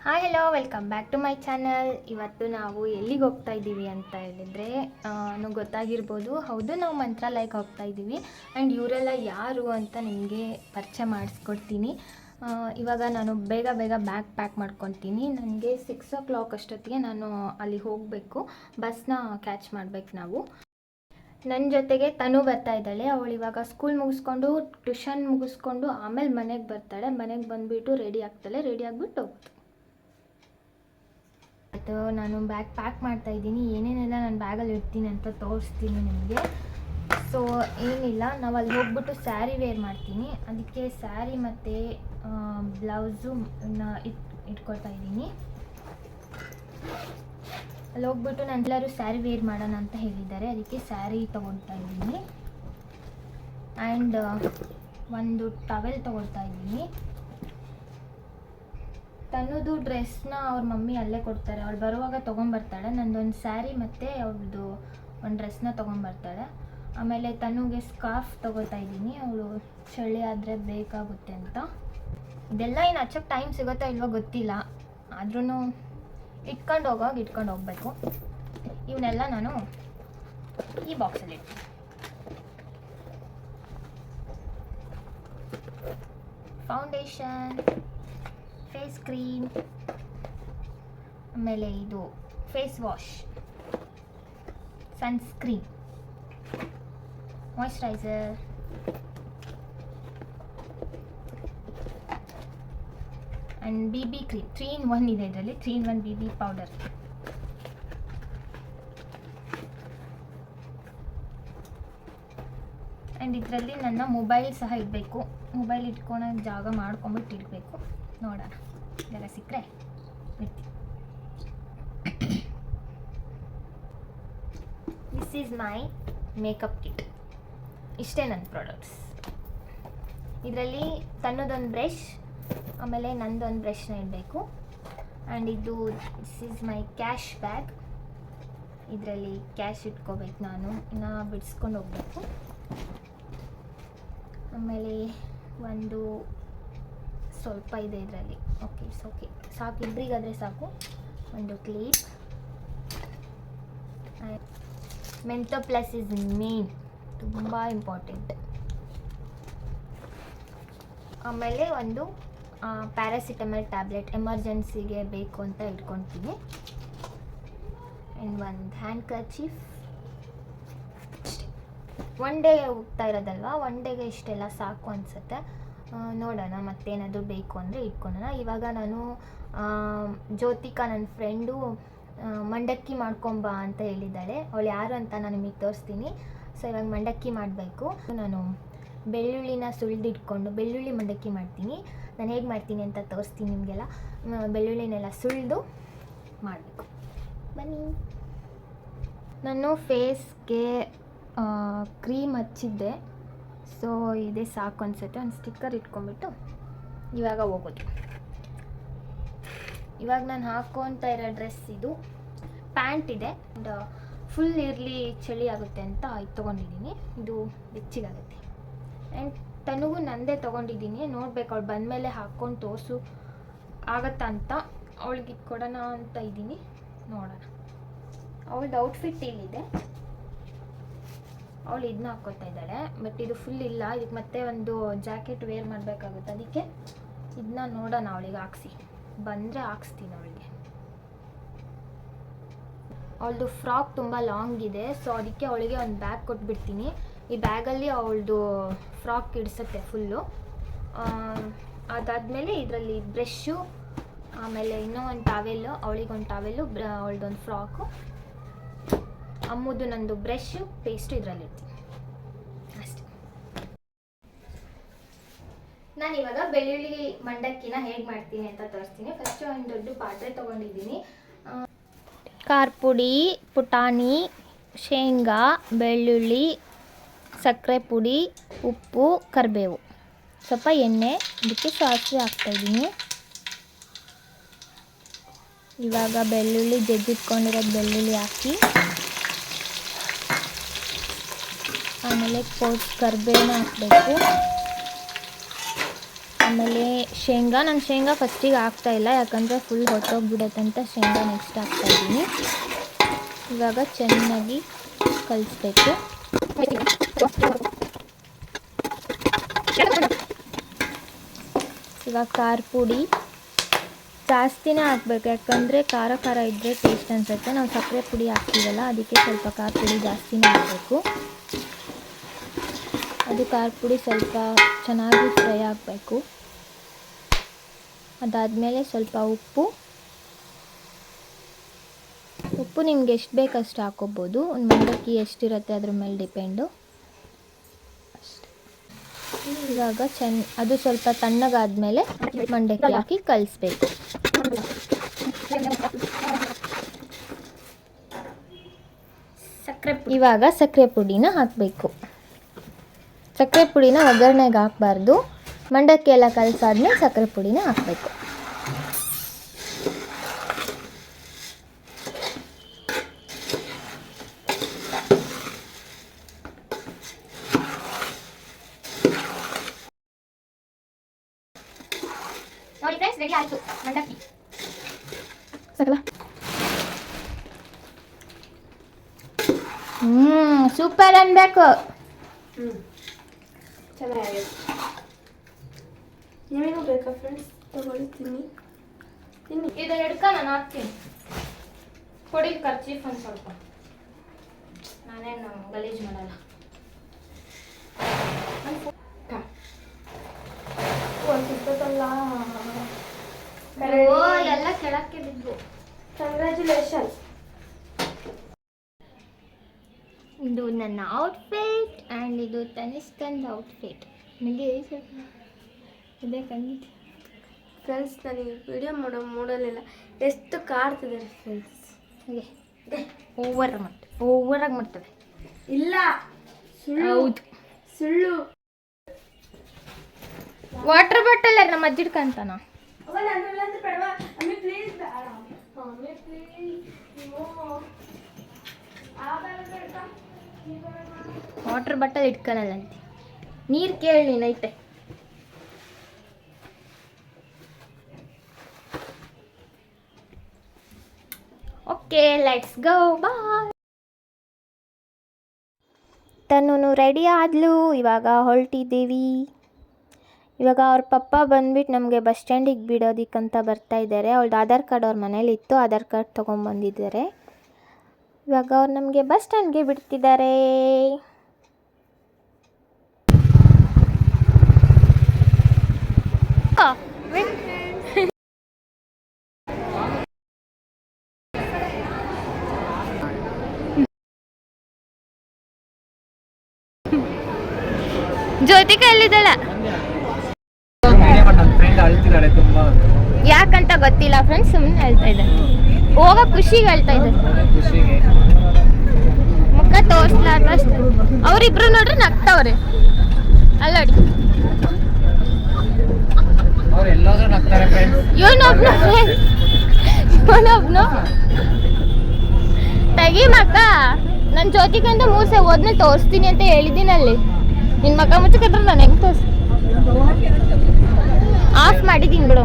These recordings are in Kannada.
Hi hello welcome back to my channel. ಇವತ್ತು ನಾವು ಎಲ್ಲಿಗೆ ಹೋಗ್ತಾ ಇದ್ದೀವಿ ಅಂತ ಹೇಳಿದರೆ ನನಗೆ ಗೊತ್ತಾಗಿರ್ಬೋದು. ಹೌದು, ನಾವು ಮಂತ್ರಾಲಯಕ್ಕೆ ಹೋಗ್ತಾ ಇದ್ದೀವಿ. ಆ್ಯಂಡ್ ಇವರೆಲ್ಲ ಯಾರು ಅಂತ ನಿಮಗೆ ಪರಿಚಯ ಮಾಡಿಸ್ಕೊಡ್ತೀನಿ. ಇವಾಗ ನಾನು ಬೇಗ ಬ್ಯಾಗ್ ಪ್ಯಾಕ್ ಮಾಡ್ಕೊತೀನಿ. ನನಗೆ 6 o'clock ಅಷ್ಟೊತ್ತಿಗೆ ನಾನು ಅಲ್ಲಿ ಹೋಗಬೇಕು. ಬಸ್ನ ಕ್ಯಾಚ್ ಮಾಡಬೇಕು ನಾವು. ನನ್ನ ಜೊತೆಗೆ ತನು ಬರ್ತಾ ಇದ್ದಾಳೆ. ಅವಳು ಇವಾಗ ಸ್ಕೂಲ್ ಮುಗಿಸ್ಕೊಂಡು ಟ್ಯೂಷನ್ ಮುಗಿಸ್ಕೊಂಡು ಆಮೇಲೆ ಮನೆಗೆ ಬರ್ತಾಳೆ. ಮನೆಗೆ ಬಂದುಬಿಟ್ಟು ರೆಡಿ ಆಗ್ತಾಳೆ. ರೆಡಿ ಆಗಿಬಿಟ್ಟು ಹೋಗ್ತಾಳೆ. ಆಯಿತು, ನಾನು ಬ್ಯಾಗ್ ಪ್ಯಾಕ್ ಮಾಡ್ತಾ ಇದ್ದೀನಿ. ಏನೇನೆಲ್ಲ ನಾನು ಬ್ಯಾಗಲ್ಲಿ ಇಡ್ತೀನಿ ಅಂತ ತೋರಿಸ್ತೀನಿ ನಿಮಗೆ. ಸೊ ಏನಿಲ್ಲ, ನಾವು ಅಲ್ಲಿ ಹೋಗ್ಬಿಟ್ಟು ಸ್ಯಾರಿ ವೇರ್ ಮಾಡ್ತೀನಿ. ಅದಕ್ಕೆ ಸ್ಯಾರಿ ಮತ್ತು ಬ್ಲೌಸು ಇಟ್ಕೊಳ್ತಾ ಇದ್ದೀನಿ. ಅಲ್ಲಿ ಹೋಗ್ಬಿಟ್ಟು ನಾನು ಎಲ್ಲರೂ ಸ್ಯಾರಿ ವೇರ್ ಮಾಡೋಣ ಅಂತ ಹೇಳಿದ್ದಾರೆ. ಅದಕ್ಕೆ ಸ್ಯಾರಿ ತೊಗೊಳ್ತಾ ಇದ್ದೀನಿ. ಆ್ಯಂಡ್ ಒಂದು ಟವೆಲ್ ತೊಗೊಳ್ತಾ ಇದ್ದೀನಿ. ತನ್ನದು ಡ್ರೆಸ್ನ ಅವ್ರ ಮಮ್ಮಿ ಅಲ್ಲೇ ಕೊಡ್ತಾರೆ. ಅವಳು ಬರುವಾಗ ತೊಗೊಂಬರ್ತಾಳೆ. ನಂದೊಂದು ಸ್ಯಾರಿ ಮತ್ತು ಅವ್ರದ್ದು ಒಂದು ಡ್ರೆಸ್ನ ತೊಗೊಂಬರ್ತಾಳೆ. ಆಮೇಲೆ ತನ್ನುಗೆ ಸ್ಕಾರ್ಫ್ ತೊಗೊಳ್ತಾ ಇದ್ದೀನಿ. ಅವಳು ಚಳಿ ಆದರೆ ಬೇಕಾಗುತ್ತೆ ಅಂತ. ಇದೆಲ್ಲ ಇನ್ನು ಹಚ್ಚೋಕ್ಕೆ ಟೈಮ್ ಸಿಗುತ್ತೋ ಇಲ್ವೋ ಗೊತ್ತಿಲ್ಲ, ಆದ್ರೂ ಇಟ್ಕೊಂಡು ಹೋಗಬೇಕು. ಇವನ್ನೆಲ್ಲ ನಾನು ಈ ಬಾಕ್ಸಲ್ಲಿ ಇಡ್ತೀನಿ. ಫೌಂಡೇಶನ್, ಫೇಸ್ ಕ್ರೀಮ್, ಆಮೇಲೆ ಇದು face wash, sunscreen, moisturiser, and BB cream. 3 in 1 ಇದೆ ಇದರಲ್ಲಿ. 3 in 1 BB ಪೌಡರ್. ಆ್ಯಂಡ್ ಇದರಲ್ಲಿ ನನ್ನ ಮೊಬೈಲ್ ಸಹ ಇಡಬೇಕು. ಮೊಬೈಲ್ ಇಟ್ಕೊಳೋ ಜಾಗ ಮಾಡ್ಕೊಂಬಿಟ್ಟು ಇಡಬೇಕು. ನೋಡೋಣ ಜಾಗ ಸಿಕ್ಕರೆ ಇಡ್ತೀನಿ. This is my makeup kit. ಇಷ್ಟೇ ನನ್ನ ಪ್ರಾಡಕ್ಟ್ಸ್. ಇದರಲ್ಲಿ ತನ್ನದೊಂದು ಬ್ರಷ್, ಆಮೇಲೆ ನಂದೊಂದು ಬ್ರಷ್ನ ಇಡಬೇಕು. And this is my cash bag. ಇದರಲ್ಲಿ ಕ್ಯಾಶ್ ಇಟ್ಕೋಬೇಕು ನಾನು. ಇನ್ನು ಬಿಡಿಸ್ಕೊಂಡು ಹೋಗ್ಬೇಕು. ಆಮೇಲೆ ಒಂದು ಸ್ವಲ್ಪ ಇದೆ ಇದರಲ್ಲಿ. ಓಕೆ, ಸಾಕು. ಇಬ್ಬರಿಗಾದರೆ ಸಾಕು. ಒಂದು clip. Mentho plus is main, ತುಂಬ ಇಂಪಾರ್ಟೆಂಟ್. ಆಮೇಲೆ ಒಂದು ಪ್ಯಾರಾಸಿಟಮಲ್ ಟ್ಯಾಬ್ಲೆಟ್ ಎಮರ್ಜೆನ್ಸಿಗೆ ಬೇಕು ಅಂತ ಇಟ್ಕೊಳ್ತೀನಿ. ಆ್ಯಂಡ್ ಒಂದು ಹ್ಯಾಂಡ್ ಕರ್ಚೀಫ್. ಒನ್ ಡೇ ಹೋಗ್ತಾ ಇರೋದಲ್ವ, ಒನ್ ಡೇಗೆ ಇಷ್ಟೆಲ್ಲ ಸಾಕು ಅನಿಸುತ್ತೆ. ನೋಡೋಣ ಮತ್ತೇನಾದರೂ ಬೇಕು ಅಂದರೆ ಇಟ್ಕೊಳ್ಳೋಣ. ಇವಾಗ ನಾನು ಜ್ಯೋತಿಕಾ ನನ್ನ ಫ್ರೆಂಡು ಮಂಡಕ್ಕಿ ಮಾಡ್ಕೊಂಬಾ ಅಂತ ಹೇಳಿದ್ದಾಳೆ. ಅವಳು ಯಾರು ಅಂತ ನಾನು ನಿಮಗೆ ತೋರಿಸ್ತೀನಿ. ಸೊ ಇವಾಗ ಮಂಡಕ್ಕಿ ಮಾಡಬೇಕು. ನಾನು ಬೆಳ್ಳುಳ್ಳಿನ ಸುಳಿದಿಟ್ಕೊಂಡು ಬೆಳ್ಳುಳ್ಳಿ ಮಂಡಕ್ಕಿ ಮಾಡ್ತೀನಿ. ನಾನು ಹೇಗೆ ಮಾಡ್ತೀನಿ ಅಂತ ತೋರಿಸ್ತೀನಿ ನಿಮಗೆಲ್ಲ. ಬೆಳ್ಳುಳ್ಳಿನೆಲ್ಲ ಸುಳಿದು ಮಾಡಬೇಕು. ಬನ್ನಿ. ನಾನು ಫೇಸ್ಗೆ ಕ್ರೀಮ್ ಹಚ್ಚಿದ್ದೆ. ಸೊ ಇದೇ ಸಾಕು ಅನಿಸುತ್ತೆ. ಒಂದು ಸ್ಟಿಕ್ಕರ್ ಇಟ್ಕೊಂಡ್ಬಿಟ್ಟು ಇವಾಗ ಹೋಗೋದು. ಇವಾಗ ನಾನು ಹಾಕ್ಕೊತ ಇರೋ ಡ್ರೆಸ್ ಇದು. ಪ್ಯಾಂಟ್ ಇದೆ. ಆ್ಯಂಡ್ ಫುಲ್ ಇರಲಿ, ಚಳಿ ಆಗುತ್ತೆ ಅಂತ ಇದು ತೊಗೊಂಡಿದ್ದೀನಿ. ಇದು ಬೆಚ್ಚಗಾಗುತ್ತೆ. ಆ್ಯಂಡ್ ತನಗೂ ನಂದೇ ತೊಗೊಂಡಿದ್ದೀನಿ. ನೋಡ್ಬೇಕು, ಅವಳು ಬಂದಮೇಲೆ ಹಾಕ್ಕೊಂಡು ತೋರಿಸು ಆಗತ್ತಾ ಅಂತ. ಅವಳಿಗೆ ಕೊಡೋಣ ಅಂತ ಇದ್ದೀನಿ. ನೋಡೋಣ. ಅವಳದು ಔಟ್ಫಿಟ್ ಇಲ್ಲಿದೆ. ಅವಳು ಇದನ್ನ ಹಾಕ್ಕೊತಾ ಇದ್ದಾಳೆ. ಬಟ್ ಇದು ಫುಲ್ ಇಲ್ಲ. ಇದಕ್ಕೆ ಮತ್ತೆ ಒಂದು ಜಾಕೆಟ್ ವೇರ್ ಮಾಡಬೇಕಾಗುತ್ತೆ. ಅದಕ್ಕೆ ಇದನ್ನ ನೋಡೋಣ ಅವಳಿಗೆ ಹಾಕ್ಸಿ. ಬಂದರೆ ಹಾಕ್ಸ್ತೀನಿ ಅವಳಿಗೆ. ಅವಳದು ಫ್ರಾಕ್ ತುಂಬ ಲಾಂಗ್ ಇದೆ. ಸೊ ಅದಕ್ಕೆ ಅವಳಿಗೆ ಒಂದು ಬ್ಯಾಗ್ ಕೊಟ್ಬಿಡ್ತೀನಿ. ಈ ಬ್ಯಾಗಲ್ಲಿ ಅವಳದು ಫ್ರಾಕ್ ಇಡಿಸುತ್ತೆ ಫುಲ್ಲು. ಅದಾದಮೇಲೆ ಇದರಲ್ಲಿ ಬ್ರಷ್ಷು, ಆಮೇಲೆ ಇನ್ನೂ ಒಂದು ಟಾವೆಲ್ಲು, ಅವಳಿಗೊಂದು ಟಾವೆಲ್ಲು, ಅವಳದೊಂದು ಫ್ರಾಕು, ಅಮ್ಮದು ನಂದು ಬ್ರಷ್ಷು, ಪೇಸ್ಟು ಇದರಲ್ಲಿ ಇರ್ತೀನಿ ಅಷ್ಟೇ. ನಾನಿವಾಗ ಬೆಳ್ಳುಳ್ಳಿ ಮಂಡಕ್ಕಿನ ಹೇಗೆ ಮಾಡ್ತೀನಿ ಅಂತ ತೋರಿಸ್ತೀನಿ. ಫಸ್ಟು ಒಂದು ದೊಡ್ಡ ಪಾತ್ರೆ ತೊಗೊಂಡಿದ್ದೀನಿ. ಖಾರ ಪುಡಿ, ಪುಟಾಣಿ, ಶೇಂಗಾ, ಬೆಳ್ಳುಳ್ಳಿ, ಸಕ್ಕರೆ ಪುಡಿ, ಉಪ್ಪು, ಕರಿಬೇವು, ಸ್ವಲ್ಪ ಎಣ್ಣೆ, ಇದಕ್ಕೆ ಸಾಸಿವೆ ಹಾಕ್ತಾಯಿದ್ದೀನಿ. ಇವಾಗ ಬೆಳ್ಳುಳ್ಳಿ ಜಜ್ಜಿಟ್ಕೊಂಡಿರೋದು ಬೆಳ್ಳುಳ್ಳಿ ಹಾಕಿ, ಆಮೇಲೆ ಕರಿಬೇವನ್ನ ಹಾಕಬೇಕು. ಆಮೇಲೆ ಶೇಂಗಾ, ನಾನು ಶೇಂಗಾ ಫಸ್ಟಿಗೆ ಹಾಕ್ತಾಯಿಲ್ಲ, ಯಾಕಂದರೆ ಫುಲ್ ಹೊಟ್ಟೋಗ್ಬಿಡತ್ತಂತ ಶೇಂಗಾ ನೆಕ್ಸ್ಟ್ ಹಾಕ್ತಾಯಿದ್ದೀನಿ. ಇವಾಗ ಚೆನ್ನಾಗಿ ಕಲಿಸ್ಬೇಕು. ಇವಾಗ ಖಾರ ಪುಡಿ ಜಾಸ್ತಿನೇ ಹಾಕ್ಬೇಕು, ಯಾಕಂದರೆ ಖಾರ ಖಾರ ಇದ್ದರೆ ಟೇಸ್ಟ್ ಅನಿಸುತ್ತೆ. ನಾವು ಸಕ್ಕರೆ ಪುಡಿ ಹಾಕ್ತೀವಲ್ಲ, ಅದಕ್ಕೆ ಸ್ವಲ್ಪ ಖಾರ ಪುಡಿ ಜಾಸ್ತಿನೇ ಹಾಕಬೇಕು. ಅದು ಖಾರ ಪುಡಿ ಸ್ವಲ್ಪ ಚೆನ್ನಾಗಿ ಫ್ರೈ ಆಗಬೇಕು. ಅದಾದಮೇಲೆ ಸ್ವಲ್ಪ ಉಪ್ಪು ನಿಮ್ಗೆ ಎಷ್ಟು ಬೇಕಷ್ಟು ಹಾಕೋಬೋದು. ಒಂದು ಮಂಡಕ್ಕಿ ಎಷ್ಟಿರುತ್ತೆ ಅದ್ರ ಮೇಲೆ ಡಿಪೆಂಡು. ಇವಾಗ ಅದು ಸ್ವಲ್ಪ ತಣ್ಣಗಾದ್ಮೇಲೆ ಮಂಡಕ್ಕಿ ಹಾಕಿ ಕಲಿಸ್ಬೇಕು. ಇವಾಗ ಸಕ್ಕರೆ ಪುಡಿನ ಹಾಕಬೇಕು. ಸಕ್ಕರೆ ಪುಡಿನ ಒಗ್ಗರಣೆಗೆ ಹಾಕಬಾರ್ದು, ಮಂಡಕ್ಕಿ ಎಲ್ಲ ಕಲಸಾದ್ಮೇಲೆ ಸಕ್ಕರೆ ಪುಡಿನ ಹಾಕಬೇಕು. ನೋಡಿ ಫ್ರೆಂಡ್ಸ್, ರೆಡಿ ಆಯಿತು ಮಂಡಕ್ಕಿ. ಸಕಲ ಸೂಪರ್ ಅನ್ಬೇಕು. ಚೆನ್ನಾಗಿದೆ. ನಿಮಗೂ ಬೇಕಾ ಫ್ರೆಂಡ್ಸ್? ತಗೊಳ್ತೀನಿ. ಇದನ್ನ ಹಿಡ್ಕ ನಾನು ಹಾಕ್ತೀನಿ. ಕೊಡಿ ಖರ್ಚೀಫ್ ಒಂದು ಸ್ವಲ್ಪ, ನಾನೇನು ಗಲೀಜು ಮಾಡಲ್ಲ. ಎಲ್ಲ ಕೆಳಕ್ಕೆ ಬಿದ್ದು. ಕಂಗ್ರ್ಯಾಚುಲೇಷನ್. ಇದು ನನ್ನ ಔಟ್ಫಿಟ್ ಆ್ಯಂಡ್ ಇದು ತನಿಷ್ಕಂದ್ ಔಟ್ಫಿಟ್. ನನಗೆ ಇದೇ ಖಂಡಿತ ಫ್ರೆಂಡ್ಸ್, ನನಗೆ ವಿಡಿಯೋ ಮಾಡೋ ಮೂಡಲಿಲ್ಲ. ಎಷ್ಟು ಕಾಡ್ತಿದ್ದಾರೆ ಫ್ರೆಂಡ್ಸ್. ಹಾಗೆ ಓವರಾಗಿ ಮಾಡ್ತವೆ. ಇಲ್ಲ, ಹೌದು, ಸುಳ್ಳು. ವಾಟರ್ ಬಾಟಲ್ ನಮ್ಮ ಅಜ್ಜಿಡ್ಕಂತಾನ. ವಾಟರ್ ಬಾಟಲ್ ಇಟ್ಕೊಳ್ಳಲ್ಲಂತೆ. ನೀರು ಕೇಳಿ ನೈತೆ. Okay, let's go, bye. ತನ್ನೂ ರೆಡಿ ಆದ್ಲು. ಇವಾಗ ಹೊರಟಿದ್ದೀವಿ. ಇವಾಗ ಅವ್ರ ಪಪ್ಪ ಬಂದ್ಬಿಟ್ಟು ನಮಗೆ ಬಸ್ ಸ್ಟ್ಯಾಂಡಿಗೆ ಬಿಡೋದಕ್ಕಂತ ಬರ್ತಾ ಇದ್ದಾರೆ. ಅವಳ್ದು ಆಧಾರ್ ಕಾರ್ಡ್ ಅವ್ರ ಮನೇಲಿ ಇತ್ತು, ಆಧಾರ್ ಕಾರ್ಡ್ ತೊಗೊಂಬಂದಿದ್ದಾರೆ. ಇವಾಗ ಅವ್ರು ನಮಗೆ ಬಸ್ ಸ್ಟ್ಯಾಂಡ್ಗೆ ಬಿಡ್ತಿದ್ದಾರೆ. ಜ್ಯೋತಿಕ ಎಲ್ಲಿದ್ದಾಳ? ಯಾಕಂತ ಗೊತ್ತಿಲ್ಲ ಫ್ರೆಂಡ್ಸ್, ಸುಮ್ಮನೆ ಹೇಳ್ತಾ ಇದ್ದಾರೆ. ಹೋಗ ಖುಷಿಗೆ ಹೇಳ್ತಾ ಇದ್ದಾರೆ. ಮುಖ ತೋರಿಸ್ಲಾರ್ದಷ್ಟು ಅವರಿಬ್ರು ನೋಡ್ರಿ ನಗ್ತಾವ್ರೆ. ಅಲ್ಲೋಡಿ, ಇವನೊಬ್ನು ತೆಗಿ ಮಕ್ಕ. ನನ್ನ ಜ್ಯೋತಿಕಂತ 3 ಸಲ ಹೋದ್ಮೇಲೆ ತೋರಿಸ್ತೀನಿ ಅಂತ ಹೇಳಿದ್ದೀನಲ್ಲಿ. ನಿನ್ನ ಮಕ್ಕ ಮುಚ್ಚಕತ್ರ ನಾನು ಹೆಂಗೆ ತೋರಿಸ್ ಆಫ್ ಮಾಡಿದ್ದೀನಿ ಬಿಡು.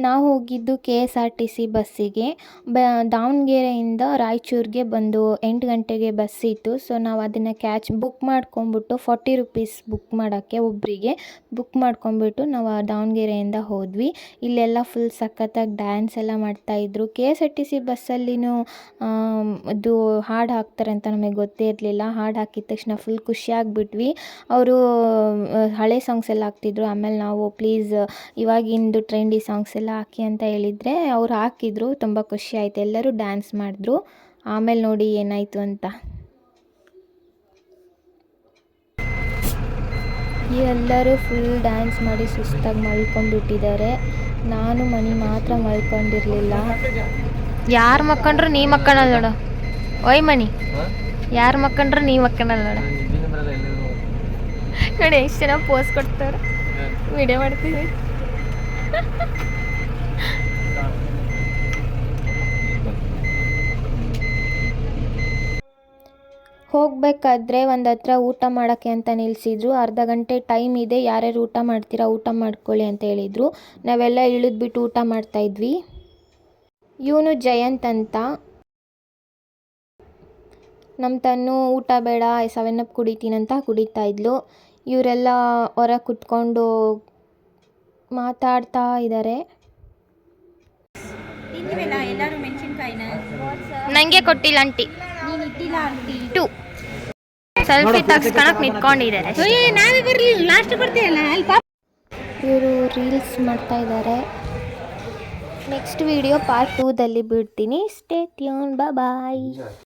ನಾವು ಹೋಗಿದ್ದು KSRTC ಬಸ್ಸಿಗೆ. ದಾವಣಗೆರೆಯಿಂದ ರಾಯಚೂರಿಗೆ ಬಂದು 8 ಗಂಟೆಗೆ ಬಸ್ ಇತ್ತು. ಸೊ ನಾವು ಅದನ್ನು ಬುಕ್ ಮಾಡ್ಕೊಂಬಿಟ್ಟು 40 ರುಪೀಸ್ ಬುಕ್ ಮಾಡೋಕ್ಕೆ ಒಬ್ಬರಿಗೆ ಬುಕ್ ಮಾಡ್ಕೊಂಬಿಟ್ಟು ನಾವು ದಾವಣಗೆರೆಯಿಂದ ಹೋದ್ವಿ. ಇಲ್ಲೆಲ್ಲ ಫುಲ್ ಸಖತ್ತಾಗಿ ಡ್ಯಾನ್ಸ್ ಎಲ್ಲ ಮಾಡ್ತಾಯಿದ್ರು. KSRTC ಬಸ್ಸಲ್ಲಿನೂ ಅದು ಹಾಡು ಹಾಕ್ತಾರೆ ಅಂತ ನಮಗೆ ಗೊತ್ತೇ ಇರಲಿಲ್ಲ. ಹಾಡು ಹಾಕಿದ ತಕ್ಷಣ ಫುಲ್ ಖುಷಿಯಾಗಿಬಿಟ್ವಿ. ಅವರು ಹಳೆ ಸಾಂಗ್ಸ್ ಎಲ್ಲ ಹಾಕ್ತಿದ್ರು. ಆಮೇಲೆ ನಾವು ಪ್ಲೀಸ್ ಇವಾಗಿಂದು ಟ್ರೆಂಡಿ ಸಾಂಗ್ಸ್ ಎಲ್ಲ ಹಾಕಿ ಅಂತ ಹೇಳಿದರೆ ಅವ್ರು ಹಾಕಿದ್ರು. ತುಂಬ ಖುಷಿ ಆಯಿತು. ಎಲ್ಲರೂ ಡ್ಯಾನ್ಸ್ ಮಾಡಿದ್ರು. ಆಮೇಲೆ ನೋಡಿ ಏನಾಯಿತು ಅಂತ. ಎಲ್ಲರೂ ಫುಲ್ ಡ್ಯಾನ್ಸ್ ಮಾಡಿ ಸುಸ್ತಾಗಿ ಮಲ್ಕೊಂಡ್ಬಿಟ್ಟಿದ್ದಾರೆ. ನಾನು ಮಣಿ ಮಾತ್ರ ಮಲ್ಕೊಂಡಿರಲಿಲ್ಲ. ಯಾರು ಮಕ್ಕಂಡ್ರು ನೀ ಮಕ್ಕಣಲ್ಲ ನೋಡು. ಓಯ್ ಮಣಿ, ಯಾರು ಮಕ್ಕಂಡ್ರು ನೀ ಮಕ್ಕಣಲ್ಲ ನೋಡು. ನೋಡಿ ಎಷ್ಟು ಜನ ಪೋಸ್ ಕೊಡ್ತಾರೆ, ವಿಡಿಯೋ ಮಾಡ್ತೀವಿ. ಹೋಗಬೇಕಾದ್ರೆ ಒಂದು ಹತ್ರ ಊಟ ಮಾಡೋಕ್ಕೆ ಅಂತ ನಿಲ್ಲಿಸಿದ್ರು. ಅರ್ಧ ಗಂಟೆ ಟೈಮ್ ಇದೆ, ಯಾರ್ಯಾರು ಊಟ ಮಾಡ್ತೀರಾ ಊಟ ಮಾಡ್ಕೊಳ್ಳಿ ಅಂತ ಹೇಳಿದರು. ನಾವೆಲ್ಲ ಇಳಿದ್ಬಿಟ್ಟು ಊಟ ಮಾಡ್ತಾಯಿದ್ವಿ. ಇವನು ಜಯಂತ್ ಅಂತ. ನಮ್ಮ ತನ್ನು ಊಟ ಬೇಡ 7 ಅಪ್ ಕುಡಿತೀನಂತ ಕುಡಿತಾ ಇದ್ಲು. ಇವರೆಲ್ಲ ಹೊರ ಕುತ್ಕೊಂಡು ಮಾತಾಡ್ತಾ ಇದ್ದಾರೆ. ಎಲ್ಲರೂ ಮೆಣಸಿನ್ಕಾಯಿನ ನನಗೆ ಕೊಟ್ಟಿಲ್ಲ ಆಂಟಿ. ನೀನು ಇಟ್ಟಿಲ್ಲ ಆಂಟಿ. ಸೆಲ್ಫಿ ತೆಗ್ಸ್ಕೊಳಕ್ಕೆ ನಿಂತ್ಕೊಂಡಿದ್ದಾರೆ. ನಾವೇ ಬರಲಿ, ಲಾಸ್ಟ್ ಬರ್ತೀಯಲ್ಲ ಅಲ್ಲಿ ಪಾಪ. ಇವರು ರೀಲ್ಸ್ ಮಾಡ್ತಾ ಇದ್ದಾರೆ. ನೆಕ್ಸ್ಟ್ ವಿಡಿಯೋ ಪಾರ್ಟ್ 2ದಲ್ಲಿ ಬಿಡ್ತೀನಿ. ಸ್ಟೇ ಟ್ಯೂನ್, ಬಾಯ್.